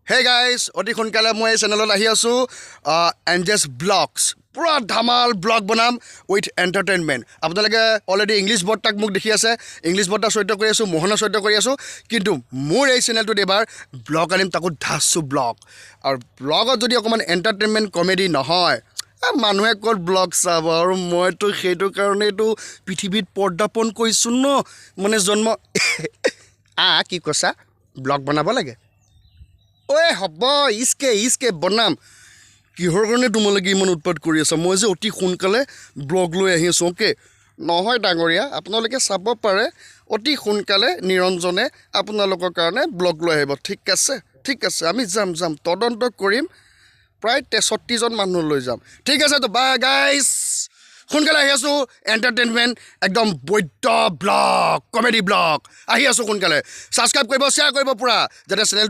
Hey guys, অতি সোনকালে মই চেনেলত আহি আছো এনজেছ ব্লগছ পুৰা ধামাল ব্লগ বনাম উইথ এণ্টাৰটেইনমেণ্ট আপোনালোকে অলৰেডি ইংলিছ বৰ্ডটাক মোক দেখি আছে ইংলিছ বৰ্ডটা চৰিত্ৰ কৰি আছোঁ মোহনৰ চৰিত্ৰ কৰি আছোঁ কিন্তু মোৰ এই চেনেলটোত এবাৰ ব্লগ আনিম তাকো ধাচু ব্লগ আৰু ব্লগত যদি অকণমান এণ্টাৰটেইনমেণ্ট কমেডি নহয় মানুহে ক'ত ব্লগ চাব আৰু মইতো সেইটো কাৰণেতো পৃথিৱীত পৰ্দাপণ কৰিছোঁ ন মানে জন্ম কি কৈছা ব্লগ বনাব লাগে ঐ হ'ব ইচকে বনাম কিহৰ কাৰণে তোমালোকে ইমান উৎপাত কৰি আছা মই যে অতি সোনকালে ব্লগ লৈ আহি আছোঁ অ'কে নহয় ডাঙৰীয়া আপোনালোকে চাব পাৰে অতি সোনকালে নিৰঞ্জনে আপোনালোকৰ কাৰণে ব্লগ লৈ আহিব ঠিক আছে আমি যাম তদন্ত কৰিম প্ৰায় 63জন মানুহ লৈ যাম ঠিক আছে তো বাই গাইজ সোনকালে আহি আছোঁ এণ্টাৰটেইনমেণ্ট একদম বৈদ্য ব্লগ কমেডি ব্লগ আহি আছোঁ সোনকালে ছাবস্ক্ৰাইব কৰিব শ্বেয়াৰ কৰিব পূৰা যাতে চেনেল